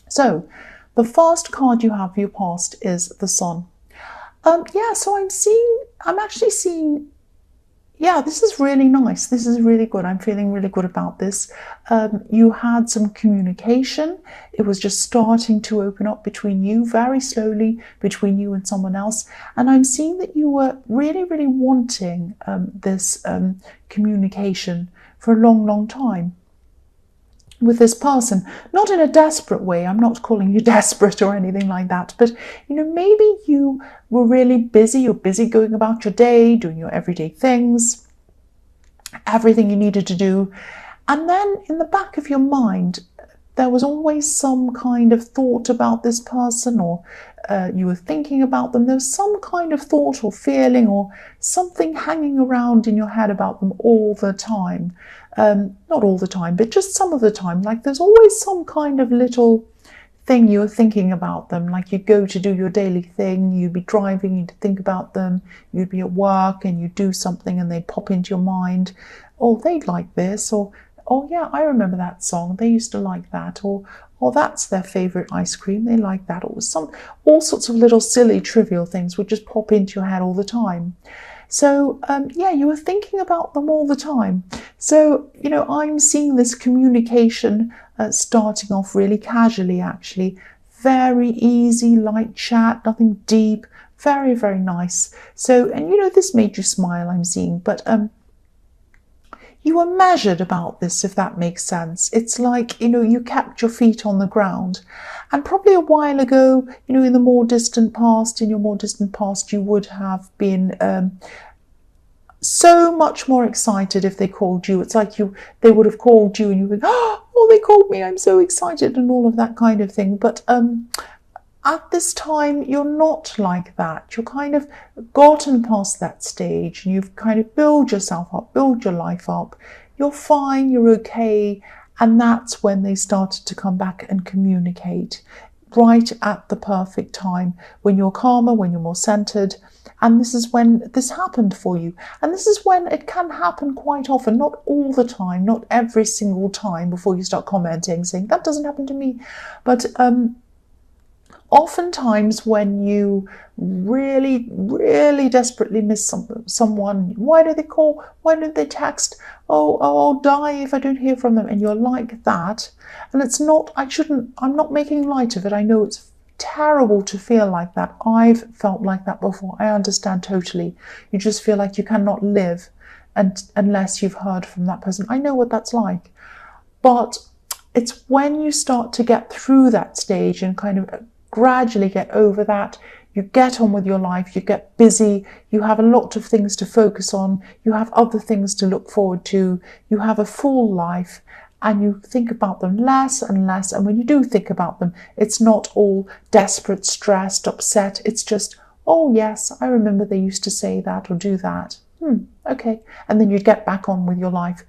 So the first card you have for your past is the Sun. Yeah, so I'm actually seeing, yeah, this is really nice. This is really good. I'm feeling really good about this. You had some communication. It was just starting to open up between you very slowly, between you and someone else. And I'm seeing that you were really, really wanting this communication for a long, long time with this person, not in a desperate way. I'm not calling you desperate or anything like that, but maybe you were really busy. You're busy going about your day, doing your everyday things, everything you needed to do, and then in the back of your mind there was always some kind of thought about this person, or you were thinking about them. There was some kind of thought or feeling or something hanging around in your head about them all the time. Not all the time, but just some of the time. Like there's always some kind of little thing you were thinking about them. Like you'd go to do your daily thing, you'd be driving, you'd think about them, you'd be at work and you'd do something and they'd pop into your mind. Oh, they'd like this, or oh yeah, I remember that song, they used to like that, or oh, that's their favourite ice cream, they like that, or all sorts of little silly trivial things would just pop into your head all the time. So yeah, you were thinking about them all the time. So I'm seeing this communication starting off really casually, actually, very easy, light chat, nothing deep, very, very nice. So, and this made you smile, I'm seeing, but you were measured about this, if that makes sense. It's like, you kept your feet on the ground. And probably a while ago, in your more distant past, you would have been so much more excited if they called you. It's like they would have called you and you would, oh, they called me, I'm so excited, and all of that kind of thing. But at this time, you're not like that. You're kind of gotten past that stage and you've kind of built yourself up, build your life up. You're fine, you're okay. And that's when they started to come back and communicate, right at the perfect time, when you're calmer, when you're more centered. And this is when this happened for you. And this is when it can happen quite often, not all the time, not every single time before you start commenting, saying, that doesn't happen to me. But oftentimes when you really, really desperately miss someone, why do they call? Why don't they text? Oh, I'll die if I don't hear from them. And you're like that. And it's not, I'm not making light of it. I know it's terrible to feel like that. I've felt like that before. I understand totally. You just feel like you cannot live unless you've heard from that person. I know what that's like. But it's when you start to get through that stage and kind of gradually get over that, you get on with your life, you get busy, you have a lot of things to focus on, you have other things to look forward to, you have a full life, and you think about them less and less. And when you do think about them, it's not all desperate, stressed, upset. It's just, oh yes, I remember they used to say that or do that. Okay. And then you get back on with your life.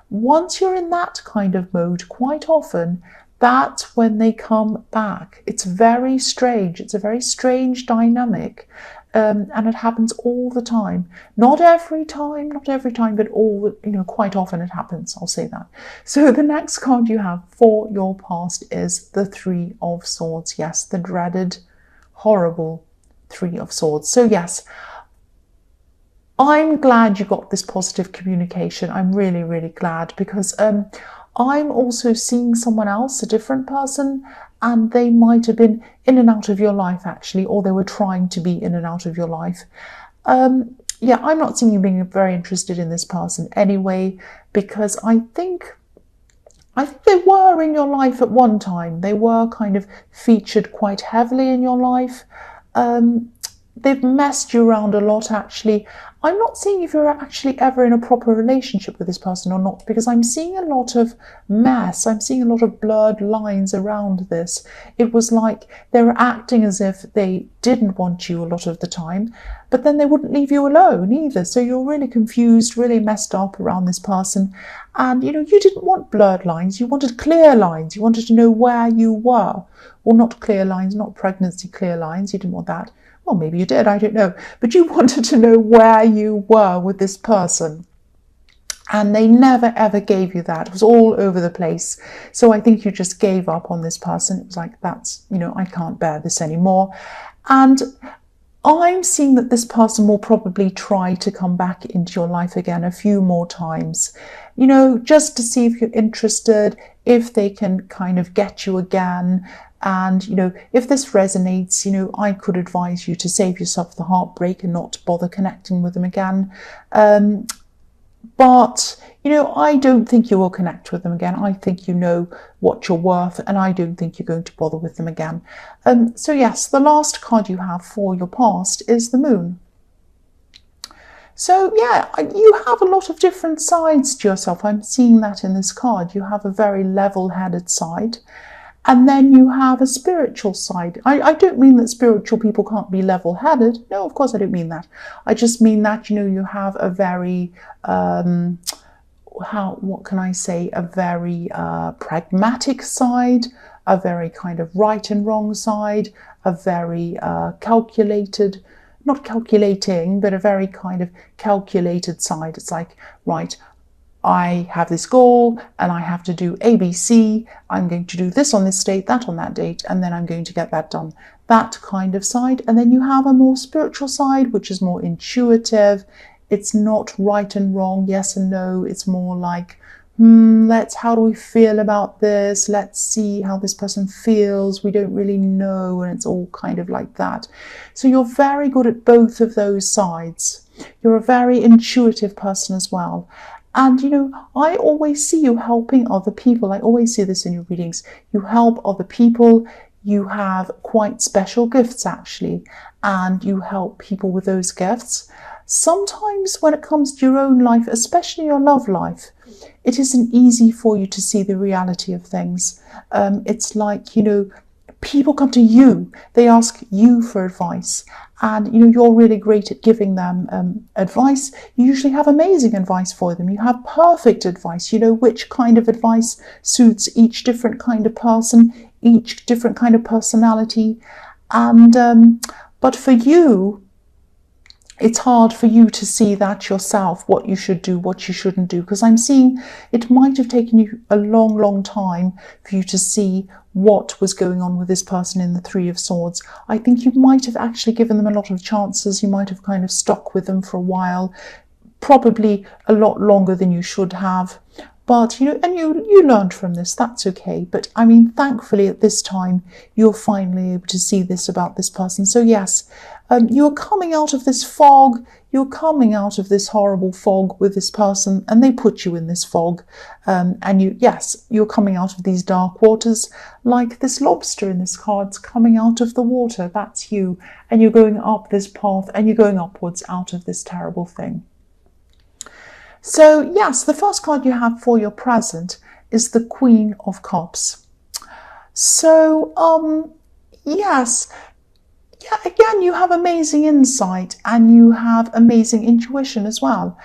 Once you're in that kind of mode, quite often, that's when they come back. It's very strange. It's a very strange dynamic. And it happens all the time. Not every time, but quite often it happens. I'll say that. So the next card you have for your past is the Three of Swords. Yes, the dreaded, horrible Three of Swords. So yes, I'm glad you got this positive communication. I'm really, really glad, because I'm also seeing someone else, a different person, and they might have been in and out of your life, actually, or they were trying to be in and out of your life. Yeah, I'm not seeing you being very interested in this person anyway, because I think they were in your life at one time. They were kind of featured quite heavily in your life. They've messed you around a lot, actually. I'm not seeing if you're actually ever in a proper relationship with this person or not, because I'm seeing a lot of mess. I'm seeing a lot of blurred lines around this. It was like they were acting as if they didn't want you a lot of the time, but then they wouldn't leave you alone either. So you're really confused, really messed up around this person. And, you didn't want blurred lines. You wanted clear lines. You wanted to know where you were. Well, not clear lines, not pregnancy clear lines. You didn't want that. Well, maybe you did, I don't know. But you wanted to know where you were with this person. And they never ever gave you that. It was all over the place. So I think you just gave up on this person. It was like, that's, you know, I can't bear this anymore. And I'm seeing that this person will probably try to come back into your life again a few more times, you know, just to see if you're interested, if they can kind of get you again. And, you know, if this resonates, you know, I could advise you to save yourself the heartbreak and not to bother connecting with them again. But, you know, I don't think you will connect with them again. I think you know what you're worth, and I don't think you're going to bother with them again. So yes, the last card you have for your past is the Moon. So yeah, you have a lot of different sides to yourself. I'm seeing that in this card. You have a very level-headed side. And then you have a spiritual side. I don't mean that spiritual people can't be level-headed. No, of course I don't mean that. I just mean that, you know, you have a very, what can I say, a very pragmatic side, a very kind of right and wrong side, a very calculated, not calculating, but a very kind of calculated side. It's like, right, I have this goal and I have to do ABC. I'm going to do this on this date, that on that date, and then I'm going to get that done. That kind of side. And then you have a more spiritual side, which is more intuitive. It's not right and wrong, yes and no. It's more like, how do we feel about this? Let's see how this person feels. We don't really know, and it's all kind of like that. So you're very good at both of those sides. You're a very intuitive person as well. And, you know, I always see you helping other people. I always see this in your readings. You help other people. You have quite special gifts, actually, and you help people with those gifts. Sometimes when it comes to your own life, especially your love life, it isn't easy for you to see the reality of things. It's like, you know, people come to you. They ask you for advice. And, you know, you're really great at giving them advice. You usually have amazing advice for them. You have perfect advice. You know which kind of advice suits each different kind of person, each different kind of personality. And but for you, it's hard for you to see that yourself, what you should do, what you shouldn't do, because I'm seeing it might have taken you a long, long time for you to see what was going on with this person in the Three of Swords. I think you might have actually given them a lot of chances. You might have kind of stuck with them for a while, probably a lot longer than you should have. But, you know, and you learned from this, that's okay. But I mean, thankfully at this time, you're finally able to see this about this person. So yes, you're coming out of this fog, you're coming out of this horrible fog with this person, and they put you in this fog. And you're coming out of these dark waters like this lobster in this card's coming out of the water. That's you. And you're going up this path and you're going upwards out of this terrible thing. So yes, the first card you have for your present is the Queen of Cups. So yes, yeah, again, you have amazing insight and you have amazing intuition as well.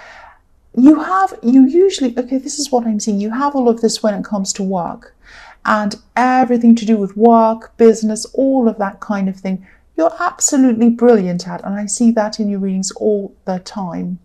You usually, okay, this is what I'm seeing. You have all of this when it comes to work and everything to do with work, business, all of that kind of thing. You're absolutely brilliant at, and I see that in your readings all the time.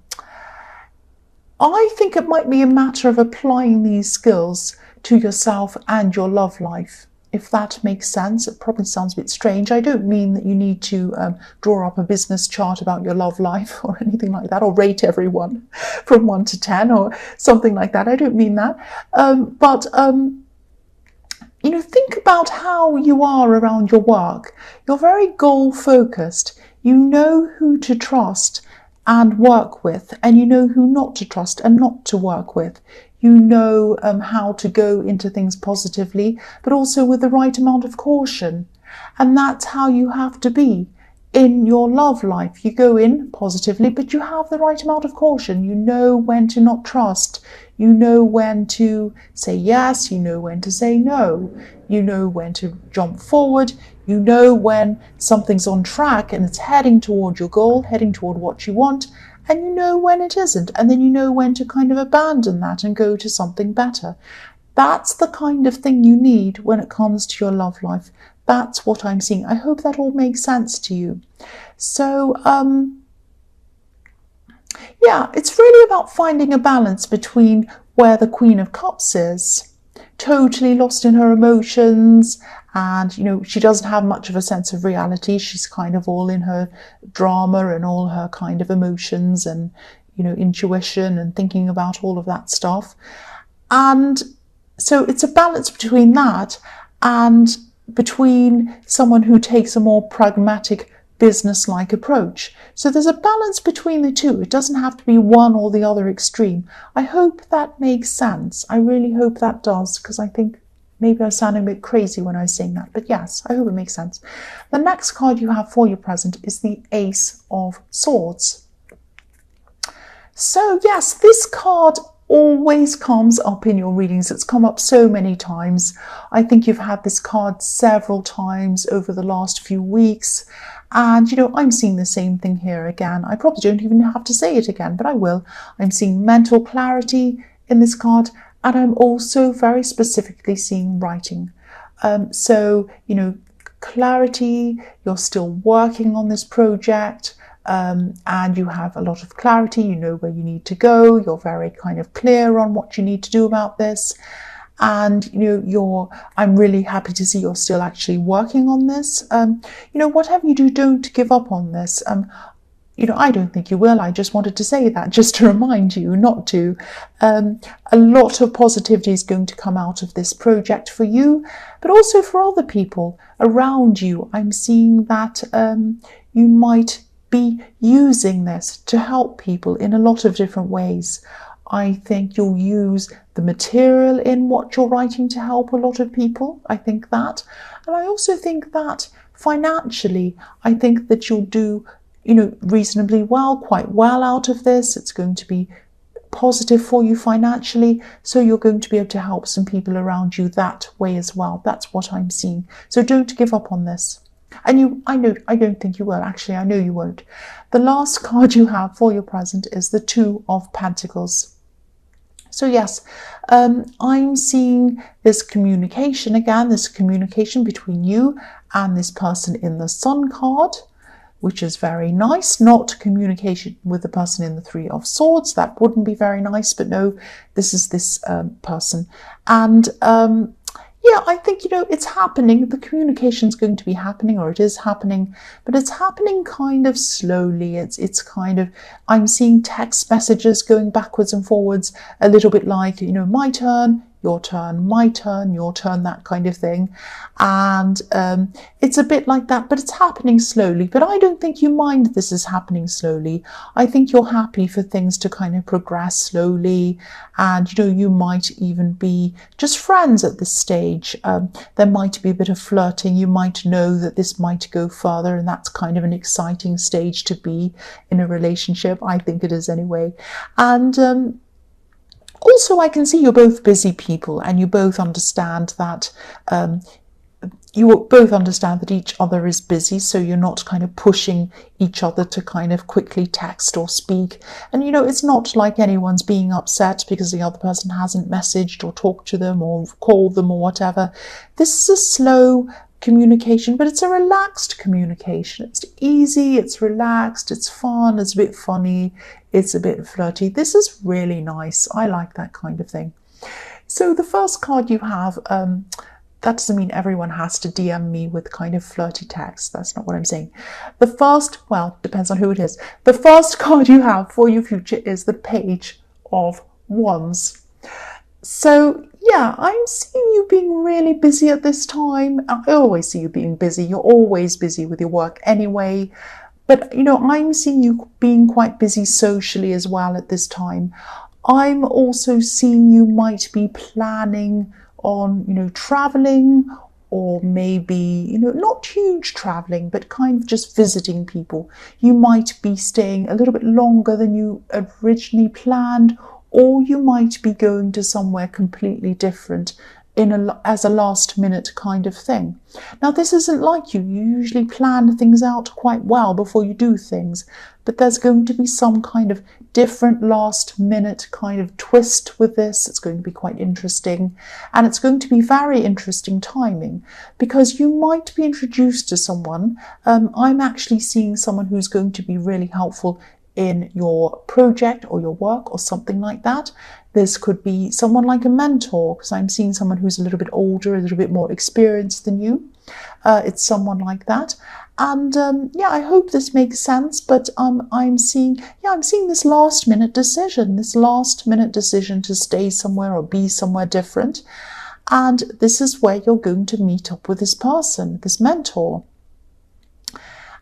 I think it might be a matter of applying these skills to yourself and your love life, if that makes sense. It probably sounds a bit strange. I don't mean that you need to draw up a business chart about your love life or anything like that, or rate everyone from 1 to 10 or something like that. I don't mean that. But you know, think about how you are around your work. You're very goal-focused. You know who to trust and work with, and you know who not to trust and not to work with. You know how to go into things positively, but also with the right amount of caution. And that's how you have to be in your love life. You go in positively, but you have the right amount of caution. You know when to not trust. You know when to say yes. You know when to say no. You know when to jump forward. You know when something's on track and it's heading toward your goal, heading toward what you want, and you know when it isn't. And then you know when to kind of abandon that and go to something better. That's the kind of thing you need when it comes to your love life. That's what I'm seeing. I hope that all makes sense to you. So, yeah, it's really about finding a balance between where the Queen of Cups is, totally lost in her emotions, and, you know, she doesn't have much of a sense of reality. She's kind of all in her drama and all her kind of emotions and, you know, intuition and thinking about all of that stuff. And so it's a balance between that and between someone who takes a more pragmatic, business-like approach. So there's a balance between the two. It doesn't have to be one or the other extreme. I hope that makes sense. I really hope that does, because I think maybe I was sounding a bit crazy when I was saying that. But yes, I hope it makes sense. The next card you have for your present is the Ace of Swords. So yes, this card always comes up in your readings. It's come up so many times. I think you've had this card several times over the last few weeks. And, you know, I'm seeing the same thing here again. I probably don't even have to say it again, but I will. I'm seeing mental clarity in this card, and I'm also very specifically seeing writing. So, you know, clarity, you're still working on this project, and you have a lot of clarity, you know where you need to go, you're very kind of clear on what you need to do about this. And, you know, I'm really happy to see you're still actually working on this. You know, whatever you do, don't give up on this. You know, I don't think you will. I just wanted to say that just to remind you not to. A lot of positivity is going to come out of this project for you, but also for other people around you. I'm seeing that you might be using this to help people in a lot of different ways. I think you'll use the material in what you're writing to help a lot of people. I think that. And I also think that financially, I think that you'll do, you know, reasonably well, quite well out of this. It's going to be positive for you financially. So you're going to be able to help some people around you that way as well. That's what I'm seeing. So don't give up on this. And I don't think you will. Actually, I know you won't. The last card you have for your present is the Two of Pentacles. So yes, I'm seeing this communication again, this communication between you and this person in the Sun card, which is very nice. Not communication with the person in the Three of Swords. That wouldn't be very nice, but no, this is this person. And yeah, I think, you know, it's happening. The communication's going to be happening, or it is happening, but it's happening kind of slowly. It's kind of, I'm seeing text messages going backwards and forwards, a little bit like, you know, my turn, your turn, my turn, your turn, that kind of thing. And it's a bit like that, but it's happening slowly. But I don't think you mind this is happening slowly. I think you're happy for things to kind of progress slowly. And, you know, you might even be just friends at this stage. There might be a bit of flirting. You might know that this might go further, and that's kind of an exciting stage to be in a relationship. I think it is anyway. And also, I can see you're both busy people, and you both understand that each other is busy, so you're not kind of pushing each other to kind of quickly text or speak. And, you know, it's not like anyone's being upset because the other person hasn't messaged or talked to them or called them or whatever. This is a slow communication, but it's a relaxed communication. It's easy, it's relaxed, it's fun, it's a bit funny, it's a bit flirty. This is really nice. I like that kind of thing. So the first card you have, that doesn't mean everyone has to DM me with kind of flirty text. That's not what I'm saying. The first, well, depends on who it is. The first card you have for your future is the Page of Wands. So yeah, I'm seeing you being really busy at this time. I always see you being busy. You're always busy with your work anyway. But, you know, I'm seeing you being quite busy socially as well at this time. I'm also seeing you might be planning on, you know, traveling, or maybe, you know, not huge traveling, but kind of just visiting people. You might be staying a little bit longer than you originally planned, or you might be going to somewhere completely different as a last minute kind of thing. Now, this isn't like you. You usually plan things out quite well before you do things, but there's going to be some kind of different last minute kind of twist with this. It's going to be quite interesting, and it's going to be very interesting timing, because you might be introduced to someone. I'm actually seeing someone who's going to be really helpful in your project or your work or something like that. This could be someone like a mentor, because I'm seeing someone who's a little bit older, a little bit more experienced than you. It's someone like that. And yeah, I hope this makes sense, but I'm seeing this last minute decision to stay somewhere or be somewhere different. And this is where you're going to meet up with this person, this mentor.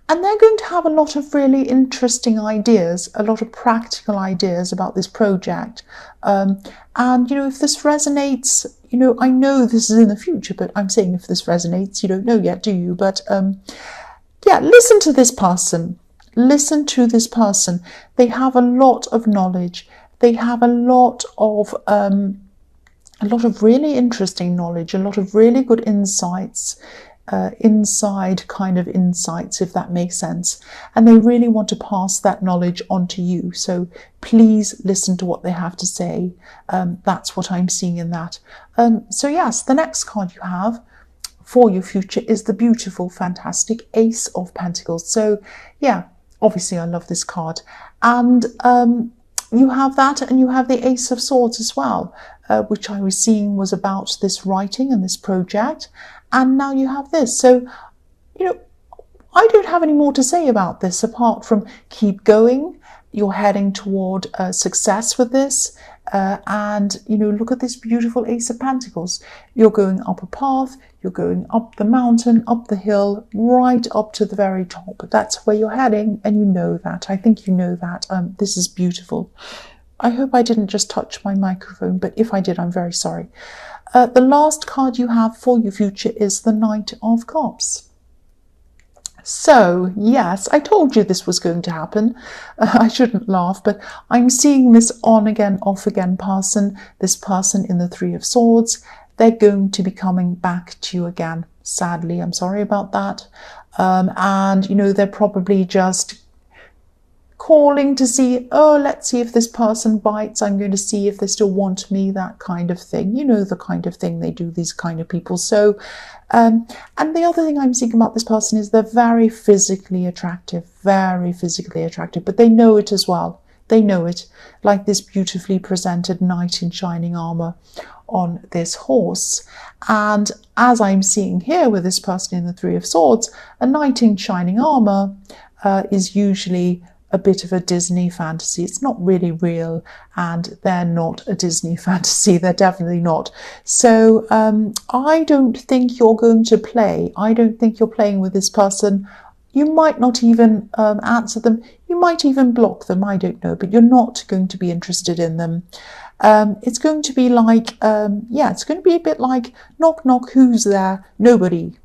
And they're going to have a lot of really interesting ideas, a lot of practical ideas about this project. And, if this resonates, I know this is in the future, but I'm saying if this resonates, you don't know yet, do you? But yeah, listen to this person. Listen to this person. They have a lot of knowledge. They have a lot of really interesting knowledge, a lot of really good insights. Inside kind of insights, if that makes sense, and they really want to pass that knowledge on to you, so please listen to what they have to say. That's what I'm seeing in that. So yes, the next card you have for your future is the beautiful, fantastic Ace of Pentacles. So yeah, obviously I love this card, and you have that, and you have the Ace of Swords as well, which I was seeing was about this writing and this project. And now you have this. So, I don't have any more to say about this apart from keep going. You're heading toward success with this. And, look at this beautiful Ace of Pentacles. You're going up a path. You're going up the mountain, up the hill, right up to the very top. That's where you're heading. And you know that. I think you know that. This is beautiful. I hope I didn't just touch my microphone, but if I did, I'm very sorry. The last card you have for your future is the Knight of Cups. So, yes, I told you this was going to happen. I shouldn't laugh, but I'm seeing this on again, off again person, this person in the Three of Swords. They're going to be coming back to you again. Sadly, I'm sorry about that. And, they're probably just calling to see, oh, let's see if this person bites. I'm going to see if they still want me, that kind of thing. The kind of thing they do, these kind of people. So, and the other thing I'm seeing about this person is they're very physically attractive, but they know it as well. They know it, like this beautifully presented knight in shining armor on this horse. And as I'm seeing here with this person in the Three of Swords, a knight in shining armor is usually a bit of a Disney fantasy. It's not really real, and they're not a Disney fantasy. They're definitely not. So I don't think you're going to play. I don't think you're playing with this person. You might not even answer them. You might even block them. I don't know, but you're not going to be interested in them. It's going to be like, it's going to be a bit like knock, knock, who's there? Nobody.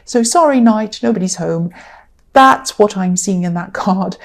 So sorry, knight, nobody's home. That's what I'm seeing in that card.